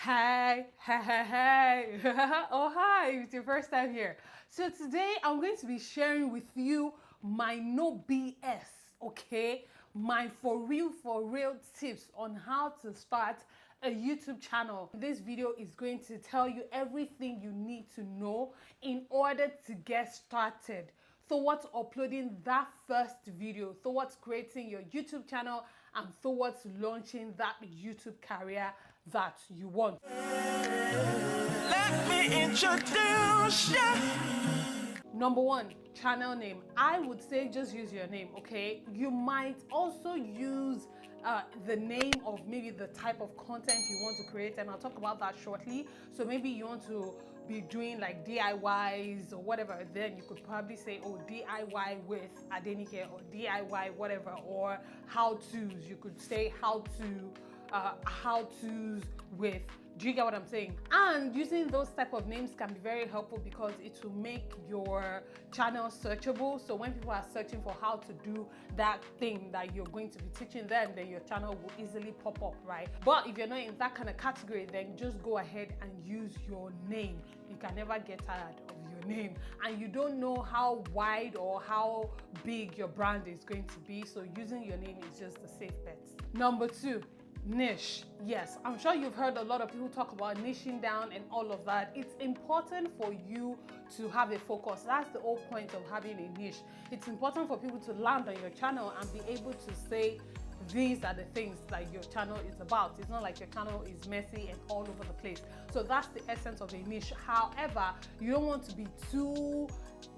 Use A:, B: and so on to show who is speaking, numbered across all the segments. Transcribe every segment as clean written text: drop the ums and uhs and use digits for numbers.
A: Hey, hey, hey, hey. Oh, hi, it's your first time here. So today I'm going to be sharing with you my no BS, okay? My for real tips on how to start a YouTube channel. This video is going to tell you everything you need to know in order to get started towards uploading that first video, towards creating your YouTube channel, and towards launching that YouTube career that you want.
B: Let me introduce you.
A: Number one, channel name. I would say just use your name, okay? You might also use the name of maybe the type of content you want to create, and I'll talk about that shortly. So maybe you want to be doing like DIYs or whatever, then you could probably say, oh, DIY with Adenike, or DIY whatever, or how-tos. You could say how-tos with, do you get what I'm saying? And using those type of names can be very helpful because it will make your channel searchable. So when people are searching for how to do that thing that you're going to be teaching them, then your channel will easily pop up, right? But if you're not in that kind of category, then just go ahead and use your name. You can never get tired of your name, and you don't know how wide or how big your brand is going to be. So using your name is just a safe bet. Number two, niche. Yes, I'm sure you've heard a lot of people talk about niching down and all of that. It's important for you to have a focus. That's the whole point of having a niche. It's important for people to land on your channel and be able to say, these are the things that your channel is about. It's not like your channel is messy and all over the place. So that's the essence of a niche. However, you don't want to be too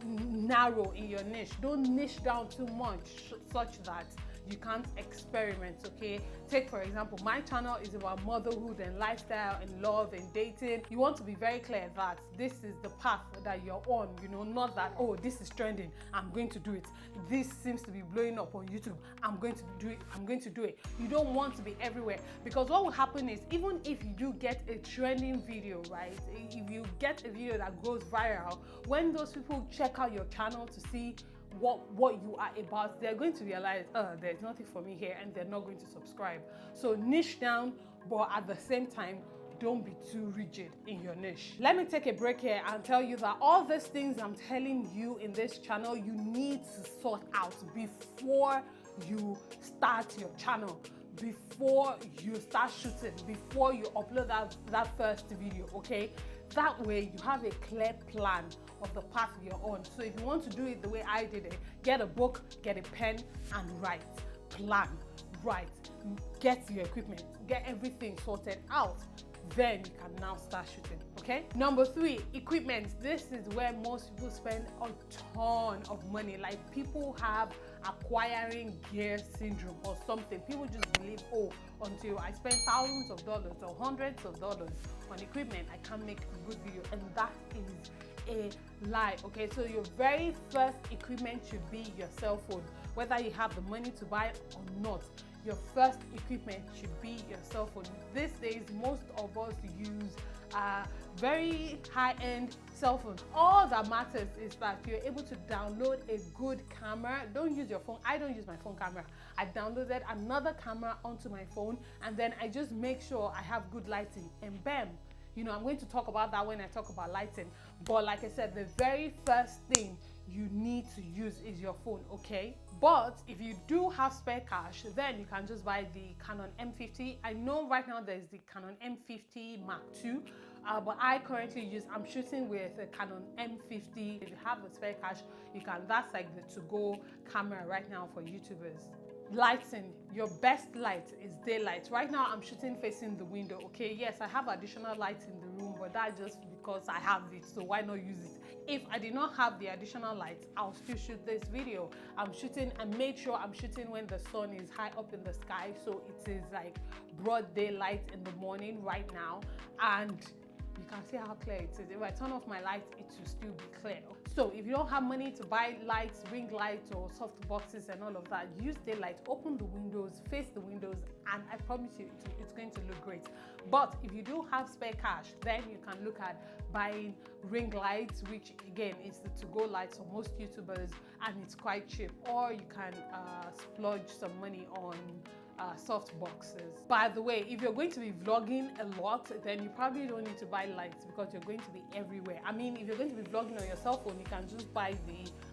A: narrow in your niche. Don't niche down too much such that you can't experiment, okay? Take for example, my channel is about motherhood and lifestyle and love and dating. You want to be very clear that this is the path that you're on, you know, not that, oh, this is trending, I'm going to do it. This seems to be blowing up on YouTube, I'm going to do it. You don't want to be everywhere, because what will happen is, even if you do get a trending video, right? If you get a video that goes viral, when those people check out your channel to see what you are about, they're going to realize, there's nothing for me here, and they're not going to subscribe. So niche down, but at the same time, don't be too rigid in your niche. Let me take a break here and tell you that all these things I'm telling you in this channel, you need to sort out before you start your channel, before you start shooting, before you upload that first video, okay? That way you have a clear plan of the path you're on. So if you want to do it the way I did it, get a book, get a pen, and write. Plan, write, get your equipment, get everything sorted out. Then you can now start shooting, okay? Number three, equipment. This is where most people spend a ton of money. Like, people have acquiring gear syndrome or something. People just believe, oh, until I spend thousands of dollars or hundreds of dollars on equipment, I can't make a good video. And that is a lie, okay? So your very first equipment should be your cell phone. Whether you have the money to buy it or not, your first equipment should be your cell phone. These days, most of us use very high-end cell phones. All that matters is that you're able to download a good camera. Don't use your phone. I don't use my phone camera. I downloaded another camera onto my phone, and then I just make sure I have good lighting, and bam. You know, I'm going to talk about that when I talk about lighting. But like I said, the very first thing you need to use is your phone, okay? But if you do have spare cash, then you can just buy the Canon M50. I know right now there's the Canon M50 Mark II, but I currently I'm shooting with a Canon M50. If you have the spare cash, you can, that's like the to-go camera right now for YouTubers. Lighting, your best light is daylight. Right now I'm shooting facing the window, okay? Yes, I have additional lights in the room, but that's just because I have it, so why not use it? If I did not have the additional lights, I'll still shoot this video. I'm shooting, and make sure I'm shooting when the sun is high up in the sky, so it is like broad daylight in the morning right now, and you can see how clear it is. If I turn off my lights, it will still be clear. So if you don't have money to buy lights, ring lights or soft boxes and all of that, use daylight, open the windows, face the windows, and I promise you it's going to look great. But if you do have spare cash, then you can look at buying ring lights, which again is the to-go lights for most YouTubers, and it's quite cheap. Or you can splurge some money on soft boxes. By the way, if you're going to be vlogging a lot, then you probably don't need to buy lights because you're going to be everywhere. I mean, if you're going to be vlogging on your cell phone, you can just buy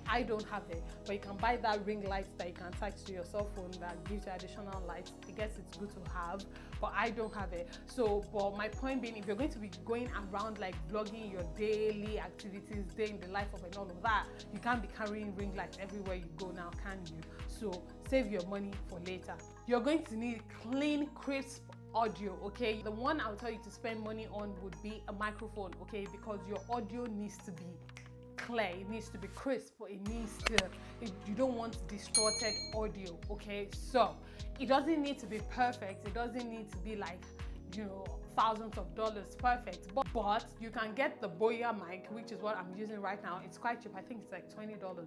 A: I don't have it, but you can buy that ring light that you can attach to your cell phone that gives you additional light. I guess it's good to have, but I don't have it. So, but my point being, if you're going to be going around like vlogging your daily activities, day in the life of and all of that, you can't be carrying ring lights everywhere you go now, can you? So save your money for later. You're going to need clean, crisp audio, okay? The one I'll tell you to spend money on would be a microphone, okay? Because your audio needs to be clear, it needs to be crisp, you don't want distorted audio, okay? So it doesn't need to be perfect, it doesn't need to be like, you know, thousands of dollars perfect, but you can get the Boya mic, which is what I'm using right now. It's quite cheap. I think it's like $20 or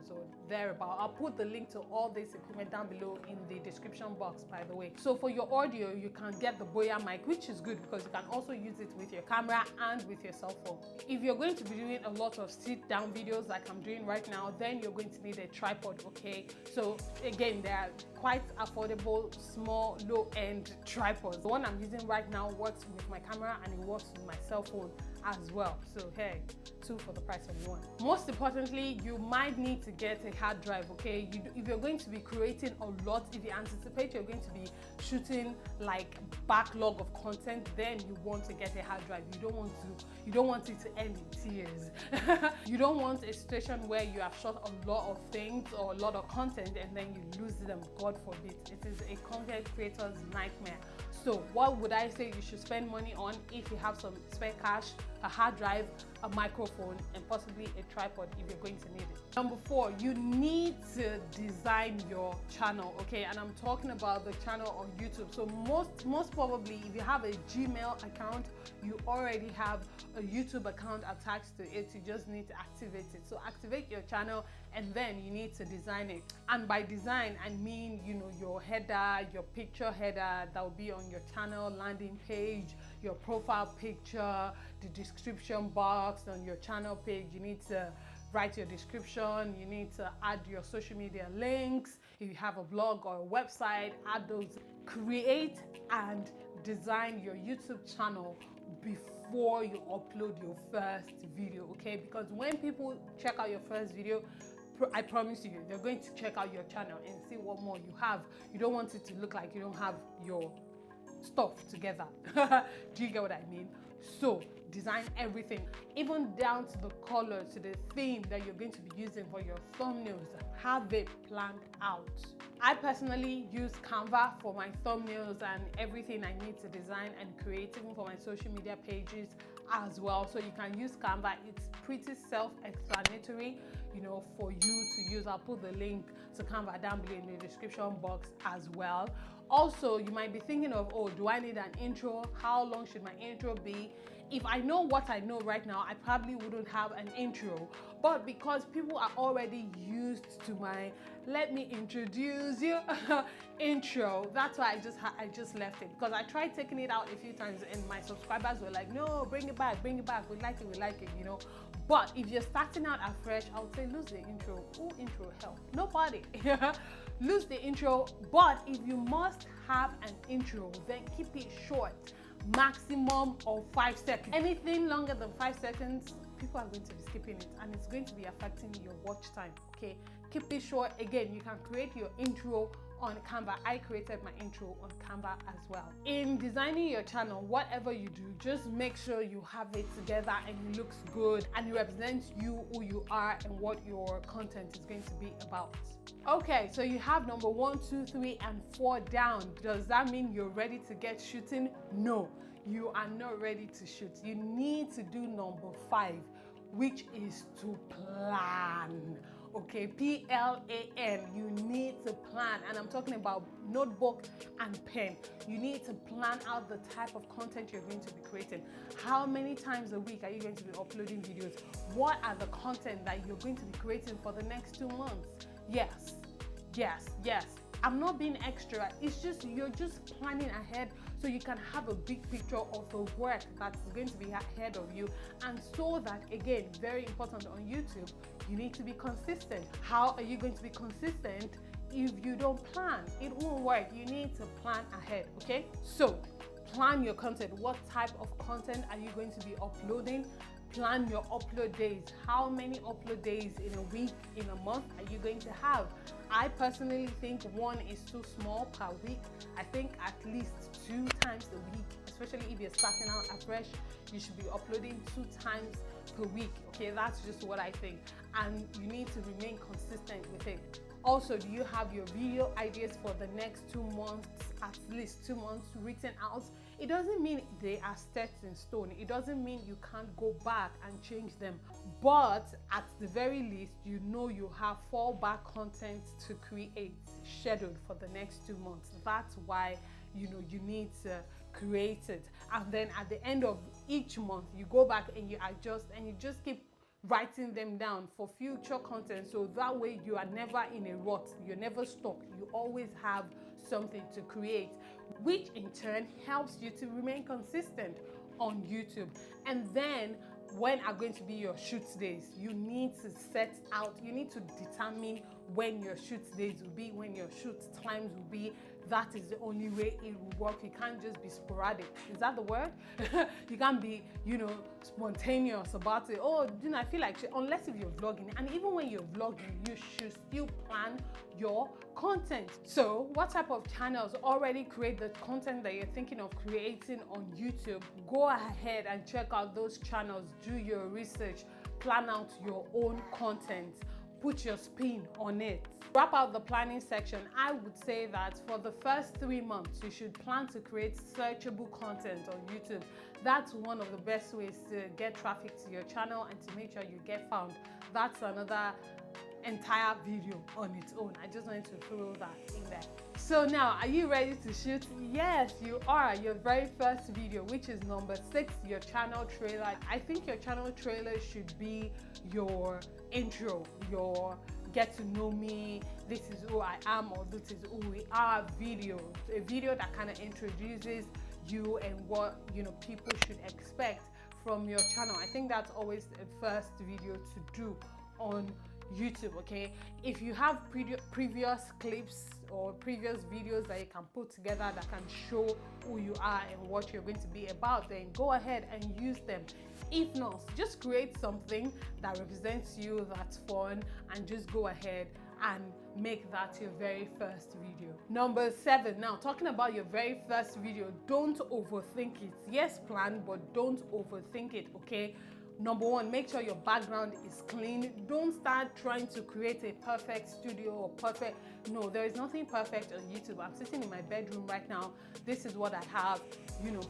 A: thereabout. I'll put the link to all this equipment down below in the description box, by the way. So for your audio, you can get the Boya mic, which is good because you can also use it with your camera and with your cell phone. If you're going to be doing a lot of sit down videos like I'm doing right now, then you're going to need a tripod, okay? So again, they are quite affordable, small, low-end tripods. The one I'm using right now works with my camera and it works with my cell phone as well. So hey, 2 for the price of 1. Most importantly, you might need to get a hard drive, okay? If you're going to be creating a lot, if you anticipate you're going to be shooting like backlog of content, then you want to get a hard drive. You don't want it to end in tears. You don't want a situation where you have shot a lot of things or a lot of content and then you lose them, God forbid. It is a content creator's nightmare. So what would I say you should spend money on if you have some spare cash? A hard drive, a microphone, and possibly a tripod if you're going to need it. Number 4, you need to design your channel, okay? And I'm talking about the channel on YouTube. So most probably, if you have a Gmail account, you already have a YouTube account attached to it. You just need to activate it. So activate your channel and then you need to design it. And by design, I mean, you know, your header, your picture header that will be on your channel landing page, your profile picture, the description box on your channel page. You need to write your description, you need to add your social media links. If you have a blog or a website, add those. Create and design your YouTube channel before you upload your first video, okay? Because when people check out your first video, I promise you, they're going to check out your channel and see what more you have. You don't want it to look like you don't have your stuff together. Do you get what I mean? So design everything, even down to the color, to the theme that you're going to be using for your thumbnails. Have it planned out. I personally use Canva for my thumbnails and everything I need to design and create, even for my social media pages as well. So you can use Canva. It's pretty self-explanatory, you know, for you to use. I'll put the link to Canva down below in the description box as well. Also, you might be thinking of, oh, do I need an intro? How long should my intro be? If I know what I know right now, I probably wouldn't have an intro. But because people are already used to my let me introduce you intro, that's why I just left it. Because I tried taking it out a few times and my subscribers were like, no, bring it back, we like it, you know. But if you're starting out afresh, I would say lose the intro. Who intro? Hell, nobody. Lose the intro. But if you must have an intro, then keep it short. Maximum of 5 seconds. Anything longer than 5 seconds, people are going to be skipping it and it's going to be affecting your watch time, okay? Keep it short. Again, you can create your intro on Canva. I created my intro on Canva as well. In designing your channel, whatever you do, just make sure you have it together and it looks good and it represents you, who you are, and what your content is going to be about. Okay, so you have number 1, 2, 3, and 4 down. Does that mean you're ready to get shooting? No, you are not ready to shoot. You need to do number 5, which is to plan. Okay, P-L-A-N. You need to plan, and I'm talking about notebook and pen. You need to plan out the type of content you're going to be creating. How many times a week are you going to be uploading videos? What are the content that you're going to be creating for the next 2 months? Yes. I'm not being extra. It's just you're just planning ahead so you can have a big picture of the work that's going to be ahead of you. And so that, again, very important on YouTube, you need to be consistent. How are you going to be consistent? if you don't plan, it won't work. You need to plan ahead, okay? So plan your content. What type of content are you going to be uploading? Plan your upload days. How many upload days in a week, in a month are you going to have? I personally think one is too small per week. I think at least 2 times a week, especially if you're starting out afresh, you should be uploading 2 times per week. Okay, that's just what I think. And you need to remain consistent with it. Also, do you have your video ideas for the next 2 months, at least 2 months written out? It doesn't mean they are set in stone. It doesn't mean you can't go back and change them. But at the very least, you know you have fallback content to create scheduled for the next 2 months. That's why you need to create it. And then at the end of each month, you go back and you adjust and you just keep writing them down for future content, so that way you are never in a rut, you're never stuck, you always have something to create, which in turn helps you to remain consistent on YouTube. And then when are going to be your shoot days? You need to set out, you need to determine when your shoot days will be, when your shoot times will be. That is the only way it will work. You can't just be sporadic. Is that the word? You can't be, spontaneous about it. Oh, I feel like unless if you're vlogging. And even when you're vlogging, you should still plan your content. So what type of channels already create the content that you're thinking of creating on YouTube? Go ahead and check out those channels. Do your research. Plan out your own content. Put your spin on it. Wrap out the planning section. I would say that for the first 3 months, you should plan to create searchable content on YouTube. That's one of the best ways to get traffic to your channel and to make sure you get found. That's another entire video on its own. I just wanted to throw that in there. So now, are you ready to shoot? Yes, you are. Your very first video, which is number 6, your channel trailer. I think your channel trailer should be your intro, your get to know me, this is who I am, or this is who we are video. A video that kind of introduces you and what people should expect from your channel. I think that's always the first video to do on YouTube, okay? If you have previous clips or previous videos that you can put together that can show who you are and what you're going to be about, then go ahead and use them. If not, just create something that represents you, that's fun, and just go ahead and make that your very first video. Number 7, now talking about your very first video, don't overthink it. Yes, plan, but don't overthink it, okay? Number 1, make sure your background is clean. Don't start trying to create a perfect studio or perfect. No, there is nothing perfect on YouTube. I'm sitting in my bedroom right now. This is what I have.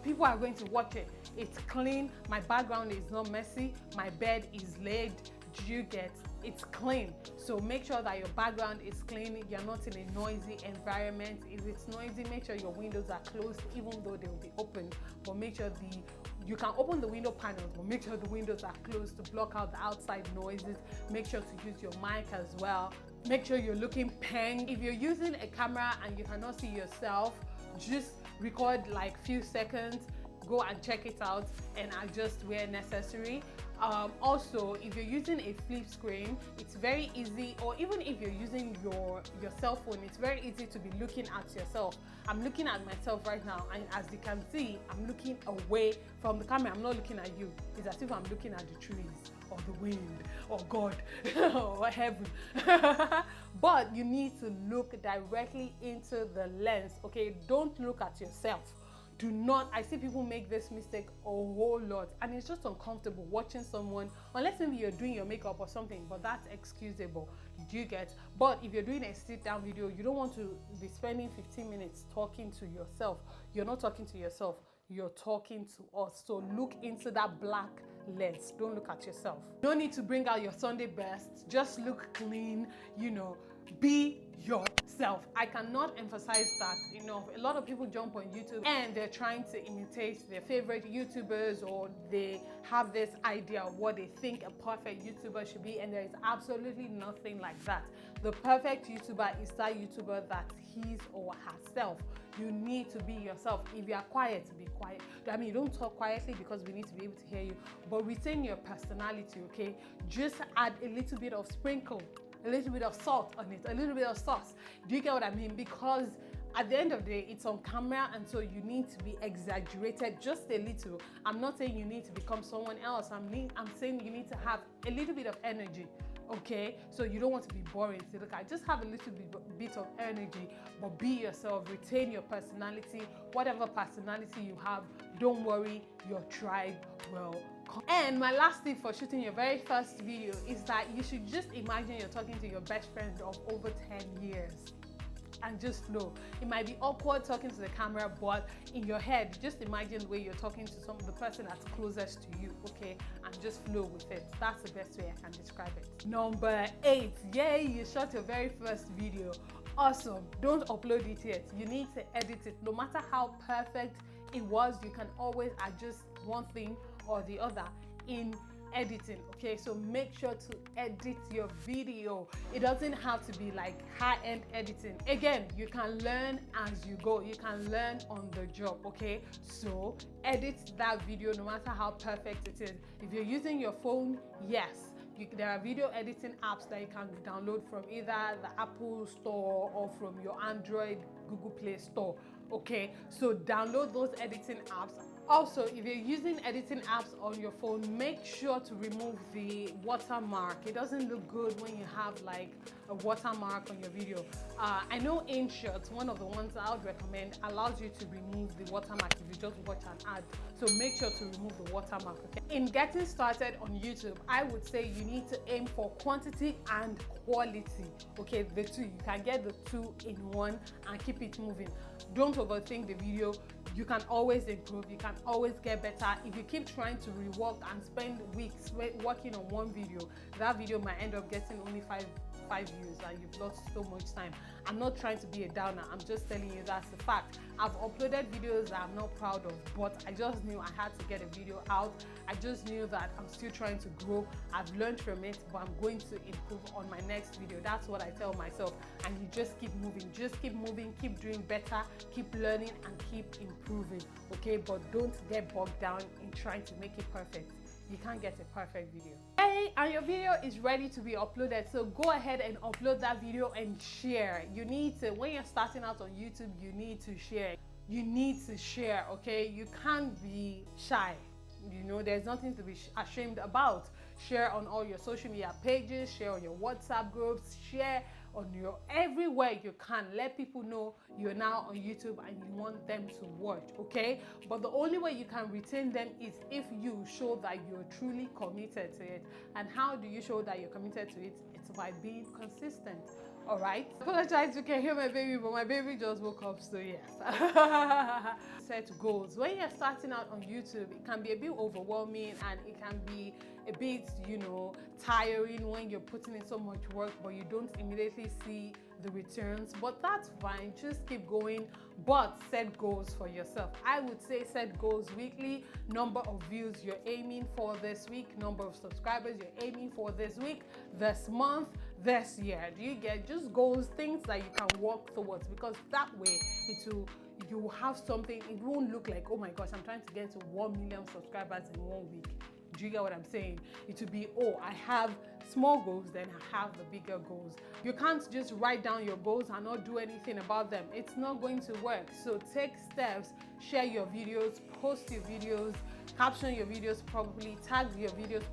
A: People are going to watch it. It's clean. My background is not messy. My bed is laid. Do you get? It's clean. So make sure that your background is clean. You're not in a noisy environment. If it's noisy, make sure your windows are closed, even though they will be open. But make sure you can open the window panels, but make sure the windows are closed to block out the outside noises. Make sure to use your mic as well. Make sure you're looking peng. If you're using a camera and you cannot see yourself, just record like few seconds, go and check it out and adjust where necessary. Also, if you're using a flip screen, it's very easy, or even if you're using your cell phone, it's very easy to be looking at yourself. I'm looking at myself right now, and as you can see, I'm looking away from the camera. I'm not looking at you. It's as if I'm looking at the trees or the wind or God or heaven. But you need to look directly into the lens, okay? Don't look at yourself. Do not, I see people make this mistake a whole lot, and it's just uncomfortable watching someone, unless maybe you're doing your makeup or something, but that's excusable. Do you get? But if you're doing a sit down video, you don't want to be spending 15 minutes talking to yourself. You're not talking to yourself, you're talking to us. So look into that black lens. Don't look at yourself. No need to bring out your Sunday best. Just look clean, be yourself. I cannot emphasize that enough. A lot of people jump on YouTube and they're trying to imitate their favorite YouTubers, or they have this idea of what they think a perfect YouTuber should be, and there is absolutely nothing like that. The perfect YouTuber is that YouTuber that his or herself. You need to be yourself. If you are quiet, be quiet. I mean, you don't talk quietly because we need to be able to hear you, but retain your personality, okay? Just add a little bit of sprinkle a little bit of salt on it, a little bit of sauce. Do you get what I mean? Because at the end of the day, it's on camera, and so you need to be exaggerated just a little. I'm not saying you need to become someone else. I'm saying you need to have a little bit of energy, okay? So you don't want to be boring. So look, I just have a little bit of energy, but be yourself, retain your personality. Whatever personality you have, don't worry, your tribe will come. And my last tip for shooting your very first video is that you should just imagine you're talking to your best friend of over 10 years. And just flow. It might be awkward talking to the camera, but in your head, just imagine the way you're talking to the person that's closest to you, okay? And just flow with it. That's the best way I can describe it. Number 8, yay, you shot your very first video. Awesome. Don't upload it yet. You need to edit it. No matter how perfect it was, you can always adjust one thing or the other in editing, okay? So make sure to edit your video. It doesn't have to be like high-end editing. Again, you can learn as you go. You can learn on the job, okay? So edit that video no matter how perfect it is. If you're using your phone, yes, there are video editing apps that you can download from either the Apple Store or from your Android Google Play Store, okay? So download those editing apps. Also, if you're using editing apps on your phone, make sure to remove the watermark. It doesn't look good when you have like a watermark on your video. I know InShot, one of the ones I would recommend, allows you to remove the watermark if you just watch an ad. So make sure to remove the watermark, okay? In getting started on YouTube, I would say you need to aim for quantity and quality, okay? The two, you can get the two in one and keep it moving. Don't overthink the video. You can always improve, you can always get better. If you keep trying to rework and spend weeks working on one video, that video might end up getting only five views and you've lost so much time. I'm not trying to be a downer, I'm just telling you that's the fact. I've uploaded videos that I'm not proud of, but I just knew I had to get a video out. I just knew that I'm still trying to grow. I've learned from it, but I'm going to improve on my next video. That's what I tell myself. And you just keep moving, keep doing better, keep learning and keep improving, okay? But don't get bogged down in trying to make it perfect. You can't get a perfect video. Hey, and your video is ready to be uploaded, so go ahead and upload that video and share. You need to, when you're starting out on YouTube, you need to share. You need to share, okay? You can't be shy. You know, there's nothing to be ashamed about. Share on all your social media pages, share on your WhatsApp groups, share on your everywhere you can. Let people know you're now on YouTube and you want them to watch, okay? But the only way you can retain them is if you show that you're truly committed to it. And how do you show that you're committed to it? It's by being consistent. All right. I apologize, you can hear my baby, but my baby just woke up, so yes. Set goals. When you're starting out on YouTube, it can be a bit overwhelming and it can be a bit, you know, tiring when you're putting in so much work, but you don't immediately see the returns. But that's fine. Just keep going, but set goals for yourself. I would say set goals weekly. Number of views you're aiming for this week, number of subscribers you're aiming for this week, this month, this year. Do you get just goals, things that you can work towards? Because that way you will have something. It won't look like, oh my gosh, I'm trying to get to 1 million subscribers in 1 week. Do you get what I'm saying? It will be, oh, I have small goals, then I have the bigger goals. You can't just write down your goals and not do anything about them. It's not going to work. So take steps, share your videos, post your videos, caption your videos properly, tag your videos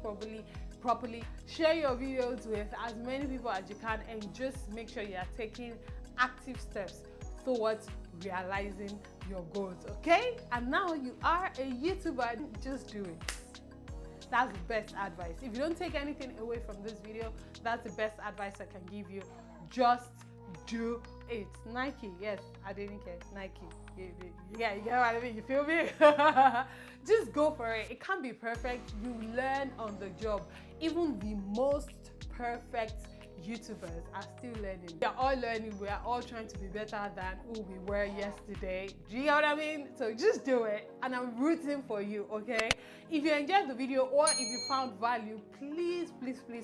A: properly, share your videos with as many people as you can, and just make sure you are taking active steps towards realizing your goals, okay? And now you are a YouTuber, just do it. That's the best advice. If you don't take anything away from this video, that's the best advice I can give you. Just do it. Nike, yes, Adenike, Nike. Yeah, you get what I mean? You feel me? Just go for it. It can't be perfect. You learn on the job. Even the most perfect YouTubers are still learning. We are all learning. We are all trying to be better than who we were yesterday. Do you know what I mean? So just do it, and I'm rooting for you, okay? If you enjoyed the video or if you found value, please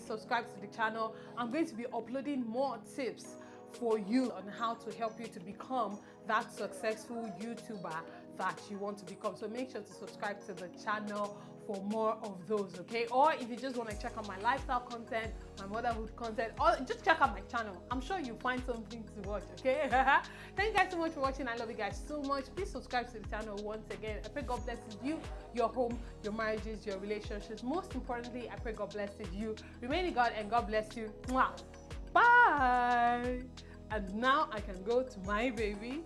A: subscribe to the channel. I'm going to be uploading more tips for you on how to help you to become that successful YouTuber that you want to become. So make sure to subscribe to the channel for more of those, okay? Or if you just want to check out my lifestyle content, my motherhood content, or just check out my channel. I'm sure you'll find something to watch, okay? Thank you guys so much for watching. I love you guys so much. Please subscribe to the channel once again. I pray God blesses you, your home, your marriages, your relationships. Most importantly, I pray God blesses you. Remain in God and God bless you. Mwah. Bye. And now I can go to my baby,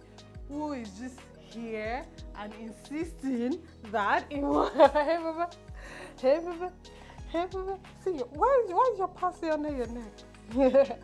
A: who is just here and insisting that hey Baba, hey Baba, hey Baba. See, why is your pussy under your neck?